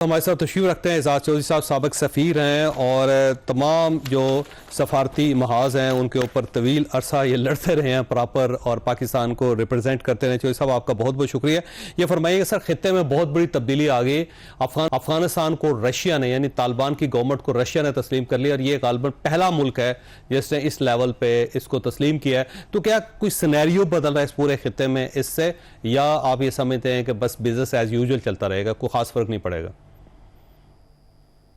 ہمارے ساتھ تشریف رکھتے ہیں اعزاز چودھری صاحب، سابق سفیر ہیں اور تمام جو سفارتی محاذ ہیں ان کے اوپر طویل عرصہ یہ لڑتے رہے ہیں پراپر اور پاکستان کو ریپرزینٹ کرتے رہے. چودھری صاحب آپ کا بہت بہت شکریہ. یہ فرمائیے کہ سر خطے میں بہت بڑی تبدیلی آ گئی. افغانستان کو رشیا نے یعنی طالبان کی گورنمنٹ کو رشیا نے تسلیم کر لیا اور یہ غالباً پہلا ملک ہے جس نے اس لیول پہ اس کو تسلیم کیا ہے. تو کیا کوئی سینیریو بدل رہا ہے اس پورے خطے میں اس سے، یا آپ یہ سمجھتے ہیں کہ بس بزنس ایز یوزول چلتا رہے گا، کوئی خاص فرق نہیں پڑے گا؟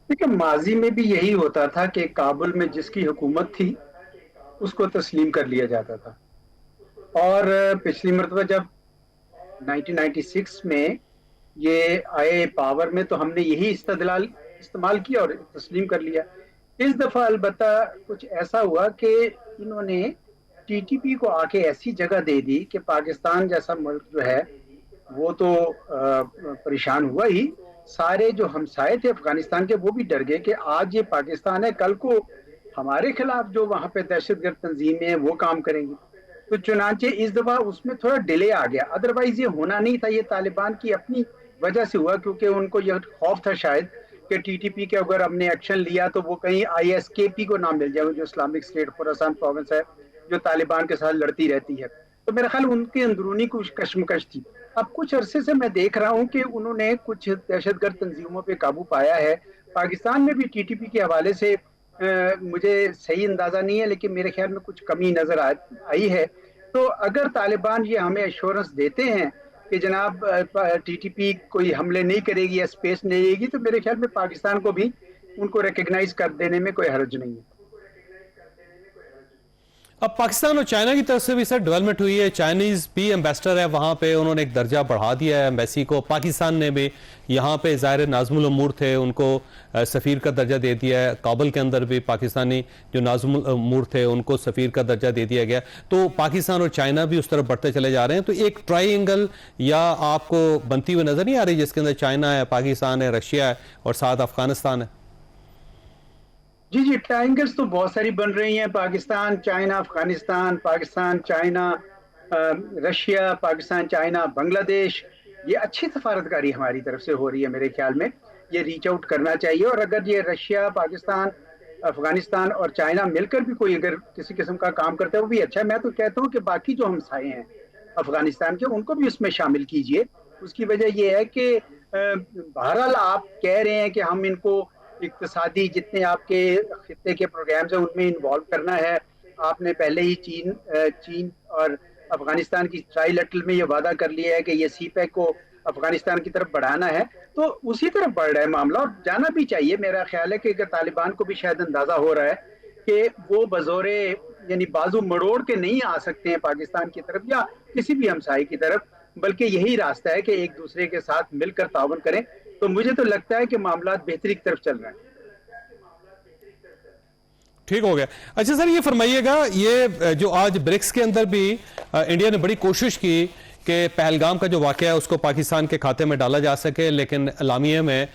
دیکھیں، ماضی میں بھی یہی ہوتا تھا کہ کابل میں جس کی حکومت تھی اس کو تسلیم کر لیا جاتا تھا. اور پچھلی مرتبہ جب 1996 میں یہ آئے پاور میں تو ہم نے یہی استدلال استعمال کیا اور تسلیم کر لیا. اس دفعہ البتہ کچھ ایسا ہوا کہ انہوں نے ٹی ٹی پی کو آ کے ایسی جگہ دے دی کہ پاکستان جیسا ملک جو ہے وہ تو پریشان ہوا ہی. سارے جو ہمسائے تھے افغانستان کے وہ بھی ڈر گئے کہ آج یہ پاکستان ہے، کل کو ہمارے خلاف جو وہاں پہ دہشت گرد تنظیمیں ہیں وہ کام کریں گی. تو چنانچہ اس دفعہ اس میں تھوڑا ڈیلے آ گیا، ادروائز یہ ہونا نہیں تھا. یہ طالبان کی اپنی وجہ سے ہوا کیونکہ ان کو یہ خوف تھا شاید کہ ٹی ٹی پی کے اگر ہم نے ایکشن لیا تو وہ کہیں آئی ایس کے پی کو نہ مل جائے، جو اسلامک اسٹیٹ خراسان پروونس ہے جو طالبان کے ساتھ لڑتی رہتی ہے. تو میرا خیال ان کے اندرونی کچھ کشمکش تھی. اب کچھ عرصے سے میں دیکھ رہا ہوں کہ انہوں نے کچھ دہشت گرد تنظیموں پہ قابو پایا ہے. پاکستان میں بھی ٹی ٹی پی کے حوالے سے مجھے صحیح اندازہ نہیں ہے لیکن میرے خیال میں کچھ کمی نظر آئی ہے. تو اگر طالبان یہ ہمیں ایشورنس دیتے ہیں کہ جناب ٹی ٹی پی کوئی حملے نہیں کرے گی یا اسپیس نہیں لے گی، تو میرے خیال میں پاکستان کو بھی ان کو ریکگنائز کر دینے میں کوئی حرج نہیں ہے. اب پاکستان اور چائنا کی طرف سے بھی سر ڈیولپمنٹ ہوئی ہے. چائنیز بھی ایمبیسڈر ہے وہاں پہ، انہوں نے ایک درجہ بڑھا دیا ہے ایمبیسی کو. پاکستان نے بھی یہاں پہ ظاہر ناظم الامور تھے ان کو سفیر کا درجہ دے دیا ہے. کابل کے اندر بھی پاکستانی جو ناظم الامور تھے ان کو سفیر کا درجہ دے دیا گیا. تو پاکستان اور چائنا بھی اس طرف بڑھتے چلے جا رہے ہیں. تو ایک ٹرائی اینگل یا آپ کو بنتی ہوئی نظر نہیں آ رہی جس کے اندر چائنا ہے، پاکستان ہے، رشیا ہے اور ساتھ افغانستان ہے؟ جی ٹرائنگلز تو بہت ساری بن رہی ہیں، Pakistan China Afghanistan, Pakistan China Russia, Pakistan China Bangladesh. یہ اچھی سفارتکاری ہماری طرف سے ہو رہی ہے. میرے خیال میں یہ ریچ آؤٹ کرنا چاہیے، اور اگر یہ رشیا، پاکستان، افغانستان اور چائنا مل کر بھی کوئی اگر کسی قسم کا کام کرتا ہے وہ بھی اچھا ہے. میں تو کہتا ہوں کہ باقی جو ہمسائے ہیں افغانستان کے ان کو بھی اس میں شامل کیجئے. اس کی وجہ یہ ہے کہ بہرحال آپ کہہ رہے ہیں کہ ہم ان کو اقتصادی جتنے آپ کے خطے کے پروگرامز ہیں ان میں انوالو کرنا ہے. آپ نے پہلے ہی چین اور افغانستان کی ٹرائی لیٹرل میں یہ وعدہ کر لیا ہے کہ یہ سی پیک کو افغانستان کی طرف بڑھانا ہے. تو اسی طرف بڑھ رہا ہے معاملہ اور جانا بھی چاہیے. میرا خیال ہے کہ اگر طالبان کو بھی شاید اندازہ ہو رہا ہے کہ وہ بزور یعنی بازو مڑوڑ کے نہیں آ سکتے ہیں پاکستان کی طرف یا کسی بھی ہمسائے کی طرف، بلکہ یہی راستہ ہے کہ ایک دوسرے کے ساتھ مل کر تعاون کریں. تو مجھے تو لگتا ہے کہ معاملات بہتری کی طرف چل رہے ہیں. ٹھیک ہو گیا. اچھا سر یہ فرمائیے گا، یہ جو آج برکس کے اندر بھی انڈیا نے بڑی کوشش کی کہ پہلگام کا جو واقعہ ہے اس کو پاکستان کے کھاتے میں ڈالا جا سکے، لیکن اعلامیے میں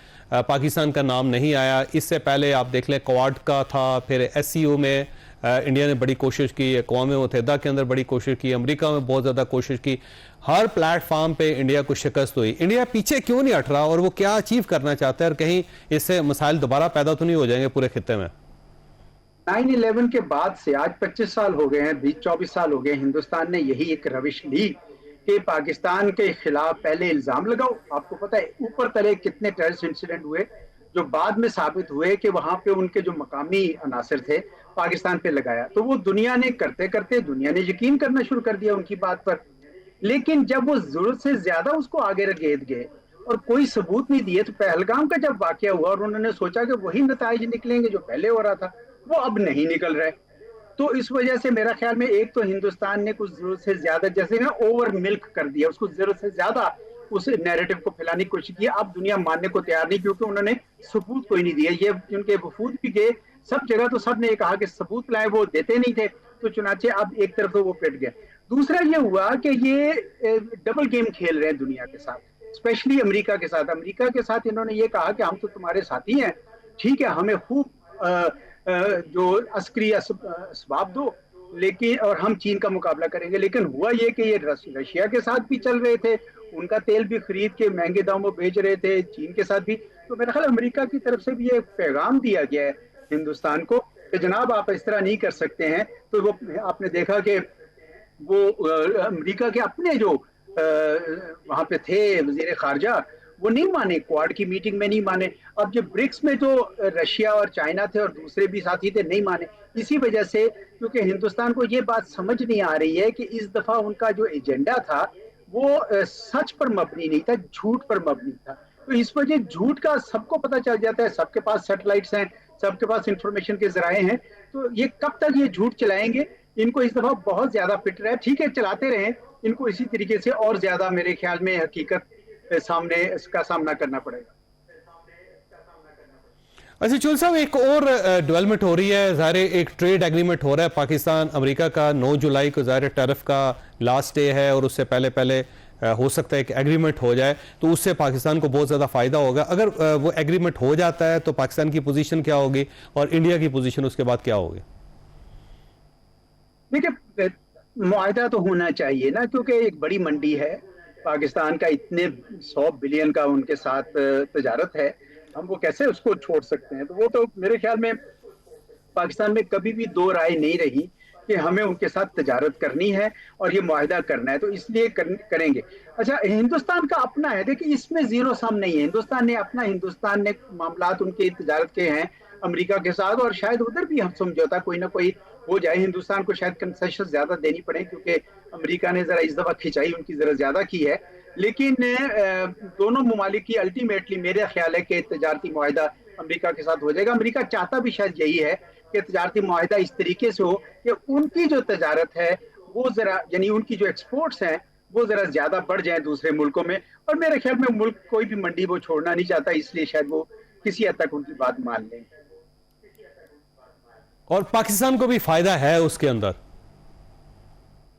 پاکستان کا نام نہیں آیا. اس سے پہلے آپ دیکھ لیں کوارڈ کا تھا، پھر ایس سی او میں انڈیا نے بڑی کوشش کی، اقوام متحدہ کے اندر بڑی کوشش کی، امریکہ میں بہت زیادہ کوشش کی. ہر پلیٹ فارم پہ انڈیا کو شکست ہوئی. انڈیا پیچھے کیوں نہیں ہٹ رہا اور وہ کیا اچیو کرنا چاہتا ہے، اور کہیں اس سے مسائل دوبارہ پیدا تو نہیں ہو جائیں گے پورے خطے میں؟ 9/11 کے بعد سے آج 25 سال ہو گئے ہیں، 24 سال ہو گئے. ہندوستان نے یہی ایک روش لی کہ پاکستان کے خلاف پہلے الزام لگاؤ. آپ کو پتہ ہے اوپر تلے کتنے ٹیررسٹ انسیڈنٹ ہوئے جو بعد میں ثابت ہوئے کہ وہاں پہ ان کے جو مقامی عناصر تھے پاکستان پہ لگایا. تو وہ دنیا نے کرتے کرتے دنیا نے یقین کرنا شروع کر دیا ان کی بات پر. لیکن جب وہ ضرورت سے زیادہ اس کو آگے رگید گئے اور کوئی ثبوت نہیں دیے، تو پہلگام کا جب واقعہ ہوا اور انہوں نے سوچا کہ وہی نتائج نکلیں گے جو پہلے ہو رہا تھا، وہ اب نہیں نکل رہے. تو اس وجہ سے میرا خیال میں ایک تو ہندوستان نے کچھ ضرورت سے زیادہ جیسے نا اوور ملک کر دیا، اس کو ضرورت سے زیادہ اس نیریٹو کو پھیلانے کی کوشش کی. اب دنیا ماننے کو تیار نہیں کیونکہ انہوں نے ثبوت کوئی نہیں دیا. یہ ان کے وفود بھی گئے سب جگہ تو سب نے یہ کہا کہ ثبوت لائے، وہ دیتے نہیں تھے. تو چنانچہ اب ایک طرف تو وہ پٹ گیا. دوسرا یہ ہوا کہ یہ ڈبل گیم کھیل رہے ہیں دنیا کے ساتھ، اسپیشلی امریکہ کے ساتھ. امریکہ کے ساتھ انہوں نے یہ کہا کہ ہم تو تمہارے ساتھی ہیں، ٹھیک ہے ہمیں خوب جو عسکری اسباب دو، لیکن اور ہم چین کا مقابلہ کریں گے. لیکن ہوا یہ کہ یہ رشیا کے ساتھ بھی چل رہے تھے ان کا تیل بھی خرید کے مہنگے داموں بیچ رہے تھے، چین کے ساتھ بھی. تو میرا خیال امریکہ کی طرف سے بھی یہ پیغام دیا گیا ہے ہندوستان کو کہ جناب آپ اس طرح نہیں کر سکتے ہیں. تو وہ آپ نے دیکھا کہ وہ امریکہ کے اپنے جو وہاں پہ تھے وزیر خارجہ، وہ نہیں مانے، کوارڈ کی میٹنگ میں نہیں مانے. اب جو برکس میں جو رشیا اور چائنا تھے اور دوسرے بھی ساتھی تھے، نہیں مانے. اسی وجہ سے کیونکہ ہندوستان کو یہ بات سمجھ نہیں آ رہی ہے کہ اس دفعہ ان کا جو ایجنڈا تھا وہ سچ پر مبنی نہیں تھا، جھوٹ پر مبنی تھا. تو اس وجہ جھوٹ کا سب کو پتہ چل جاتا ہے، سب کے پاس سیٹلائٹس ہیں، سب کے پاس انفارمیشن کے ذرائع ہیں. تو یہ کب تک یہ جھوٹ چلائیں گے؟ ان کو اس دفعہ بہت زیادہ پٹ رہا ہے. ٹھیک ہے چلاتے رہیں، ان کو اسی طریقے سے اور زیادہ میرے خیال میں حقیقت سامنے اس کا سامنا کرنا پڑے گا. اچھا چول صاحب، ایک اور ڈیولپمنٹ ہو رہی ہے. ظاہر ایک ٹریڈ ایگریمنٹ ہو رہا ہے پاکستان امریکہ کا. 9 جولائی کو ظاہر ٹیرف کا لاسٹ ڈے ہے اور اس سے پہلے ہو سکتا ہے کہ ایگریمنٹ ہو جائے، تو اس سے پاکستان کو بہت زیادہ فائدہ ہوگا. اگر وہ ایگریمنٹ ہو جاتا ہے تو پاکستان کی پوزیشن کیا ہوگی اور انڈیا کی پوزیشن اس کے بعد کیا ہوگی؟ دیکھیں معاہدہ تو ہونا چاہیے نا، کیونکہ ایک بڑی منڈی ہے پاکستان کا، اتنے 100 بلین کا ان کے ساتھ تجارت ہے. ہم وہ کیسے اس کو چھوڑ سکتے ہیں؟ تو وہ تو میرے خیال میں پاکستان میں کبھی بھی دو رائے نہیں رہی کہ ہمیں ان کے ساتھ تجارت کرنی ہے اور یہ معاہدہ کرنا ہے، تو اس لیے کریں گے. اچھا ہندوستان کا اپنا ہے، دیکھیں اس میں زیرو سم نہیں ہے. ہندوستان نے معاملات ان کے تجارت کے ہیں امریکہ کے ساتھ، اور شاید ادھر بھی ہم سمجھوتا کوئی نہ کوئی ہو جائے. ہندوستان کو شاید کنسیشن زیادہ دینی پڑے کیونکہ امریکہ نے ذرا اس دفعہ کھنچائی ان کی ذرا زیادہ کی ہے. لیکن دونوں ممالک کی الٹیمیٹلی میرا خیال ہے کہ تجارتی معاہدہ امریکہ کے ساتھ ہو جائے گا. امریکہ چاہتا بھی شاید یہی ہے کہ تجارتی معاہدہ اس طریقے سے ہو کہ ان کی جو تجارت ہے وہ ذرا، یعنی ان کی جو ایکسپورٹس ہیں وہ ذرا زیادہ بڑھ جائیں دوسرے ملکوں میں. اور میرے خیال میں ملک کوئی بھی منڈی وہ چھوڑنا نہیں چاہتا، اس لیے شاید وہ کسی حد تک ان کی بات مان لیں. اور پاکستان کو بھی فائدہ ہے اس کے اندر.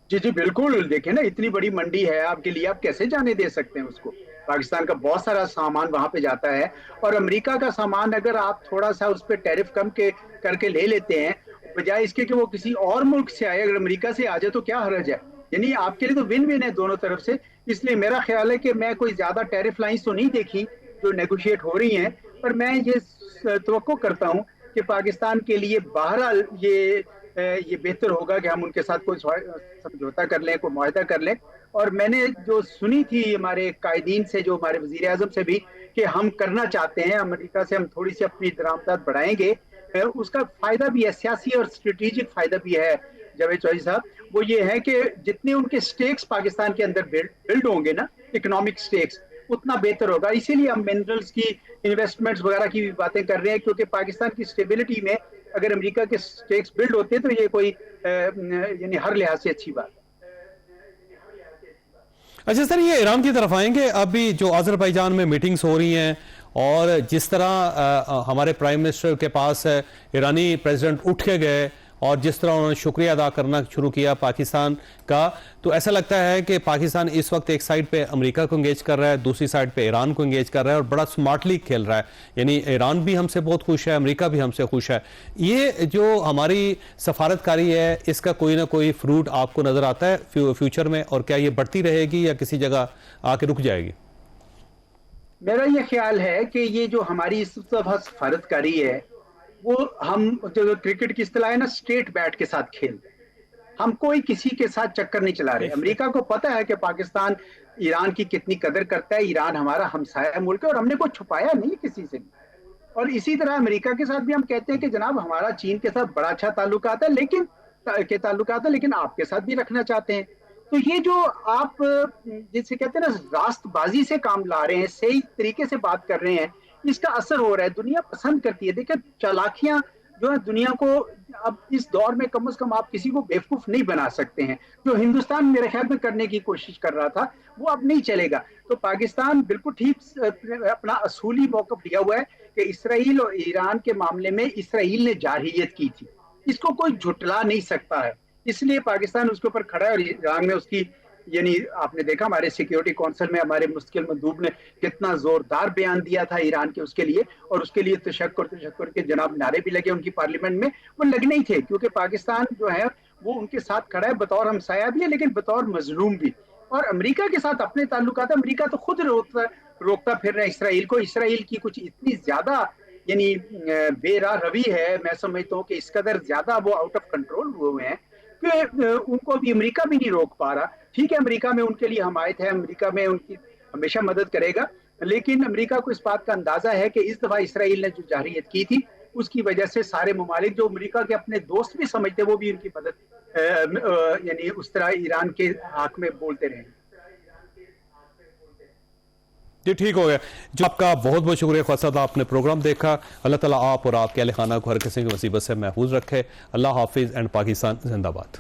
جی بالکل. دیکھیں نا اتنی بڑی منڈی ہے آپ کے لیے، آپ کیسے جانے دے سکتے ہیں اس کو؟ پاکستان کا بہت سارا سامان وہاں پہ جاتا ہے، اور امریکہ کا سامان اگر آپ تھوڑا سا اس پہ ٹیرف کم کر کے لے لیتے ہیں بجائے اس کے کہ وہ کسی اور ملک سے آئے، اگر امریکہ سے آ جائے تو کیا حرج ہے؟ یعنی آپ کے لیے تو ون ون ہے دونوں طرف سے. اس لیے میرا خیال ہے کہ میں کوئی زیادہ ٹیرف لائنز تو نہیں دیکھی جو نیگوشیٹ ہو رہی ہیں، پر میں یہ توقع کرتا ہوں کہ پاکستان کے لیے بہرحال یہ بہتر ہوگا کہ ہم ان کے ساتھ کوئی سمجھوتا کر لیں، کوئی معاہدہ کر لیں. اور میں نے جو سنی تھی ہمارے قائدین سے، جو ہمارے وزیر اعظم سے بھی، کہ ہم کرنا چاہتے ہیں امریکہ سے ہم تھوڑی سی اپنی درآمدات بڑھائیں گے. اس کا فائدہ بھی ہے، سیاسی اور اسٹریٹجک فائدہ بھی ہے جاوید چودھری صاحب. وہ یہ ہے کہ جتنے ان کے سٹیکس پاکستان کے اندر بلڈ ہوں گے نا، اکنامک سٹیکس، اتنا بہتر ہوگا. اسی لیے ہم منرلز کی انویسٹمنٹس وغیرہ کی بھی باتیں کر رہے ہیں، کیونکہ پاکستان کی اسٹیبلٹی میں اگر امریکہ کے سٹیکس بلڈ ہوتے ہیں تو یہ کوئی یعنی ہر لحاظ سے اچھی بات ہے. اچھا سر، یہ ایران کی طرف آئیں گے. ابھی جو آذربائیجان میں میٹنگز ہو رہی ہیں اور جس طرح ہمارے پرائم منسٹر کے پاس ایرانی پریزیڈنٹ اٹھ کے گئے اور جس طرح انہوں نے شکریہ ادا کرنا شروع کیا پاکستان کا، تو ایسا لگتا ہے کہ پاکستان اس وقت ایک سائڈ پہ امریکہ کو انگیج کر رہا ہے، دوسری سائڈ پہ ایران کو انگیج کر رہا ہے اور بڑا سمارٹلی کھیل رہا ہے. یعنی ایران بھی ہم سے بہت خوش ہے، امریکہ بھی ہم سے خوش ہے. یہ جو ہماری سفارتکاری ہے اس کا کوئی نہ کوئی فروٹ آپ کو نظر آتا ہے فیوچر میں، اور کیا یہ بڑھتی رہے گی یا کسی جگہ آ کے رک جائے گی؟ میرا یہ خیال ہے کہ یہ جو ہماری اس دفعہ سفارتکاری ہے وہ ہم جو کرکٹ کی اصطلاح ہے نا، اسٹیٹ بیٹ کے ساتھ کھیل رہے ہیں. ہم کوئی کسی کے ساتھ چکر نہیں چلا رہے. امریکہ کو پتا ہے کہ پاکستان ایران کی کتنی قدر کرتا ہے، ایران ہمارا ہمسایہ ملک ہے اور ہم نے کوئی چھپایا نہیں کسی سے بھی. اور اسی طرح امریکہ کے ساتھ بھی ہم کہتے ہیں کہ جناب ہمارا چین کے ساتھ بڑا اچھا تعلقات ہے، لیکن آپ کے ساتھ بھی رکھنا چاہتے ہیں. تو یہ جو آپ جسے کہتے ہیں نا راست بازی سے کام لا رہے ہیں، صحیح طریقے سے بات کر رہے ہیں، اس کا اثر ہو رہا ہے. دنیا پسند کرتی ہے. دیکھیں چالاکیاں جو ہے دنیا کو اب اس دور میں کم از کم آپ کسی کو بیوقوف نہیں بنا سکتے ہیں. جو ہندوستان میرے خیال میں کرنے کی کوشش کر رہا تھا وہ اب نہیں چلے گا. تو پاکستان بالکل ٹھیک اپنا اصولی موقف لیا ہوا ہے کہ اسرائیل اور ایران کے معاملے میں اسرائیل نے جارحیت کی تھی، اس کو کوئی جھٹلا نہیں سکتا ہے. اس لیے پاکستان اس کے اوپر کھڑا ہے. اور ایران میں اس کی، یعنی آپ نے دیکھا ہمارے سیکیورٹی کونسل میں ہمارے مستقل مندوب نے کتنا زوردار بیان دیا تھا ایران کے اس کے لیے، اور اس کے لیے تشکر کے جناب نعرے بھی لگے ان کی پارلیمنٹ میں. وہ لگنے ہی تھے کیونکہ پاکستان جو ہے وہ ان کے ساتھ کھڑا ہے، بطور ہمسایہ بھی ہے لیکن بطور مظلوم بھی. اور امریکہ کے ساتھ اپنے تعلقات امریکہ تو خود روکتا پھر رہا ہے اسرائیل کو. اسرائیل کی کچھ اتنی زیادہ یعنی بے راہ روی ہے, میں سمجھتا ہوں کہ اس قدر زیادہ وہ آؤٹ آف کنٹرول ہوئے ہیں کہ ان کو بھی امریکہ بھی نہیں روک پا رہا. ٹھیک ہے, امریکہ میں ان کے لیے حمایت ہے, امریکہ میں ان کی ہمیشہ مدد کرے گا, لیکن امریکہ کو اس بات کا اندازہ ہے کہ اس دفعہ اسرائیل نے جو جارحیت کی تھی اس کی وجہ سے سارے ممالک جو امریکہ کے اپنے دوست بھی سمجھتے وہ بھی ان کی مدد یعنی اس طرح ایران کے حق میں بولتے رہے. جی ٹھیک ہو گیا. جو آپ کا بہت بہت شکریہ خواجہ صاحب, آپ نے پروگرام دیکھا. اللہ تعالیٰ آپ اور آپ کے اہل خانہ کو ہر کسی کی مصیبت سے محفوظ رکھے. اللہ حافظ اینڈ پاکستان زندہ باد.